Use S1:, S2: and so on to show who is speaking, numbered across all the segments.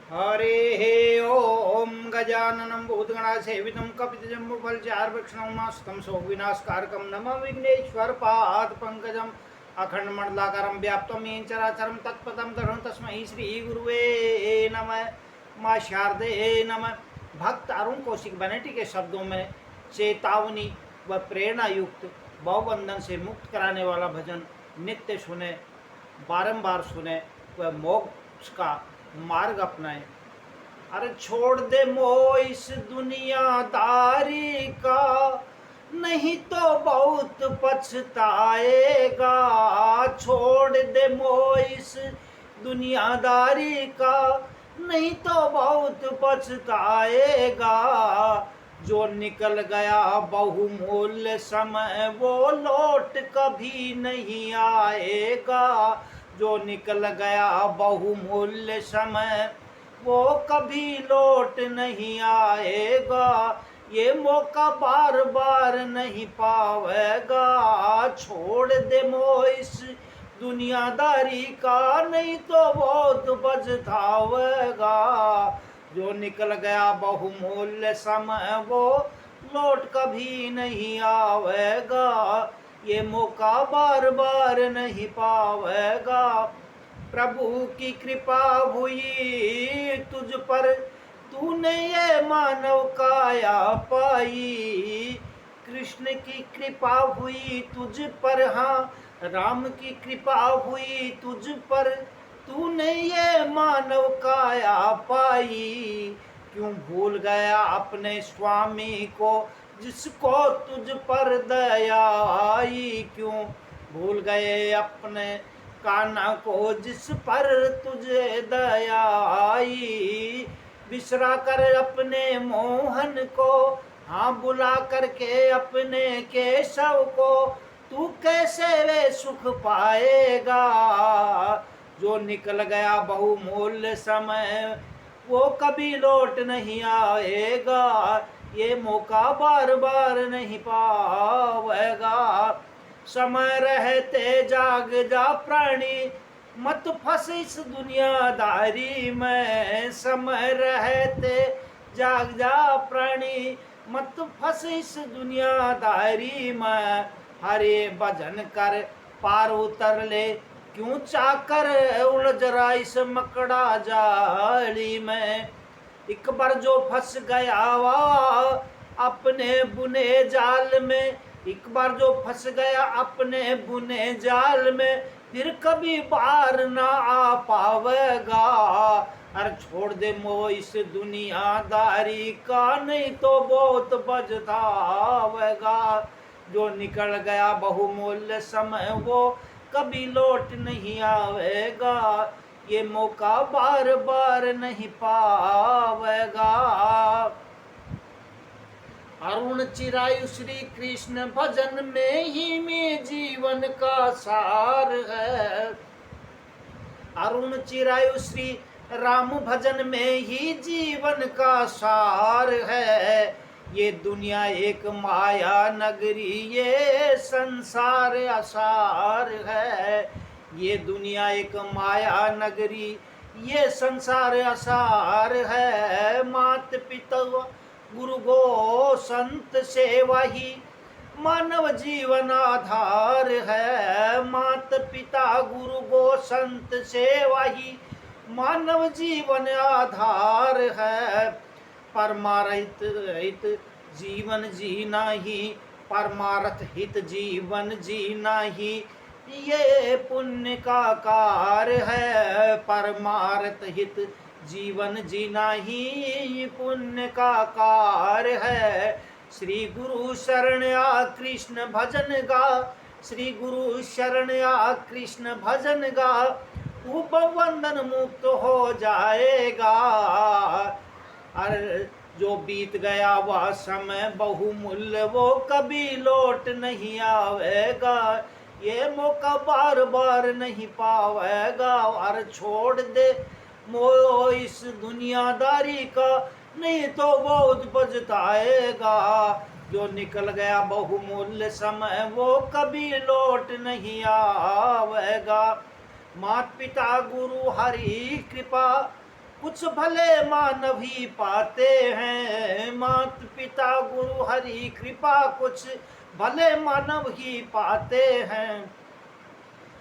S1: हरे ओम गजाननं भूतगणासेवितं कपितजम्बुफलचार्वक्षणं सौविनाशकारकं नमः विघ्नेश्वरपादपङ्कजम् अखण्डमण्डलाकारं व्याप्तं येन चराचरं तत्पदं दर्शनं तस्मै श्रीगुरुवे नमः। माँ शारदे नमः। भक्त अरुण कौशिक बनर्जी के शब्दों में चेतावनी व प्रेरणा युक्त भवबंधन से मुक्त कराने वाला भजन नित्य सुने, बारंबार सुने व मोक्ष का मार्ग अपनाए। अरे छोड़ दे मोह इस दुनियादारी का, नहीं तो बहुत पछताएगा। छोड़ दे मोह इस दुनियादारी का, नहीं तो बहुत पछताएगा। जो निकल गया बहुमूल्य समय वो लौट कभी नहीं आएगा। जो निकल गया बहुमूल्य समय वो कभी लौट नहीं आएगा। ये मौका बार बार नहीं पावेगा। छोड़ दे मोह इस दुनियादारी का, नहीं तो बहुत पछतावेगा। जो निकल गया बहुमूल्य समय वो लौट कभी नहीं आवेगा। ये मौका बार बार नहीं पावेगा। प्रभु की कृपा हुई तुझ पर, तूने ये मानव काया पाई। कृष्ण की कृपा हुई तुझ पर, हाँ राम की कृपा हुई तुझ पर, तूने ये मानव काया पाई। क्यों भूल गया अपने स्वामी को, जिसको तुझ पर दया आई। क्यों भूल गए अपने कान्हा को, जिस पर तुझे दया आई। बिसरा कर अपने मोहन को, हाँ बुला करके अपने केशव को, तू कैसे वे सुख पाएगा। जो निकल गया बहुमूल्य समय वो कभी लौट नहीं आएगा। ये मौका बार बार नहीं पावेगा। समय रहते जाग जा प्राणी, मत फंस इस दुनियादारी में। समय रहते जाग जा प्राणी, मत फंस इस दुनियादारी में। हरे भजन कर पार उतर ले, क्यों चाकर उलझ रहा इस मकड़ा जाली में। एक बार जो फंस गया वा अपने बुने जाल में, एक बार जो फंस गया अपने बुने जाल में, फिर कभी बाहर ना आ पावेगा। अरे छोड़ दे मोह इस दुनियादारी का, नहीं तो बहुत पछतावेगा। जो निकल गया बहुमूल्य समय वो कभी लौट नहीं आवेगा। ये मौका बार बार नहीं पावेगा। अरुण चिरायु श्री कृष्ण भजन में ही में जीवन का सार है। अरुण चिरायु श्री राम भजन में ही जीवन का सार है। ये दुनिया एक माया नगरी, ये संसार असार है। ये दुनिया एक माया नगरी, ये संसार असार है। मात पिता गुरु गो संत सेवा ही मानव जीवन आधार है। मात पिता गुरु गो संत सेवा ही मानव जीवन आधार है। परमार्थ हित जीवन जीना ही, परमार्थ हित जीवन जीना ही ये पुण्य का कार्य है। परमार्थ हित जीवन जीना ही पुण्य का कार्य है। श्री गुरु शरण आ कृष्ण भजन गा, श्री गुरु शरण आ कृष्ण भजन गा, तू बंधन मुक्त हो जाएगा। अरे जो बीत गया वह समय बहुमूल्य वो कभी लौट नहीं आवेगा। ये मौका बार बार नहीं पावेगा। और छोड़ दे मोह इस दुनियादारी का, नहीं तो बहुत पछताएगा। जो निकल गया बहुमूल्य समय वो कभी लौट नहीं आवेगा। माता पिता गुरु हरि कृपा, कुछ भले मानव ही पाते हैं, मात पिता गुरु हरि कृपा कुछ भले मानव ही पाते हैं।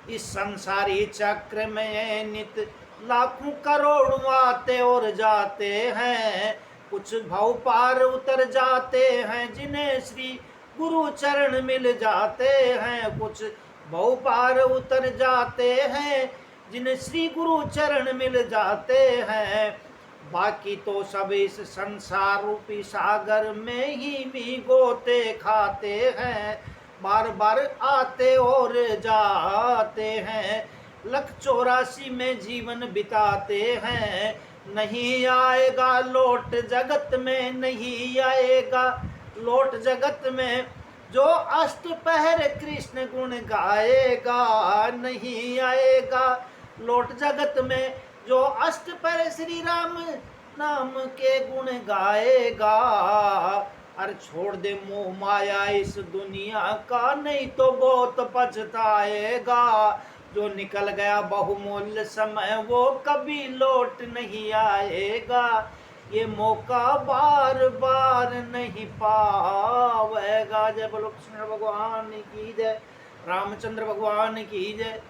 S1: इस संसारी चक्र में नित लाखों करोड़ों आते और जाते हैं, कुछ भव पार उतर जाते हैं जिन्हें श्री गुरु चरण मिल जाते हैं, कुछ भव पार उतर जाते हैं जिन्हें श्री गुरु चरण मिल जाते हैं। बाकी तो सब इस संसार रूपी सागर में ही भिगोते खाते हैं, बार बार आते और जाते हैं, 1,84 में जीवन बिताते हैं। नहीं आएगा लौट जगत में, नहीं आएगा लौट जगत में, जो अष्टपहर कृष्ण गुण गाएगा। नहीं आएगा लौट जगत में, जो अष्टपहर श्री राम नाम के गुण गाएगा। अरे छोड़ दे मोह माया इस दुनिया का, नहीं तो बहुत पछताएगा। जो निकल गया बहुमूल्य समय वो कभी लौट नहीं आएगा, ये मौका बार बार नहीं पावेगा। जय बोलो कृष्ण भगवान की जय, रामचंद्र भगवान की जय।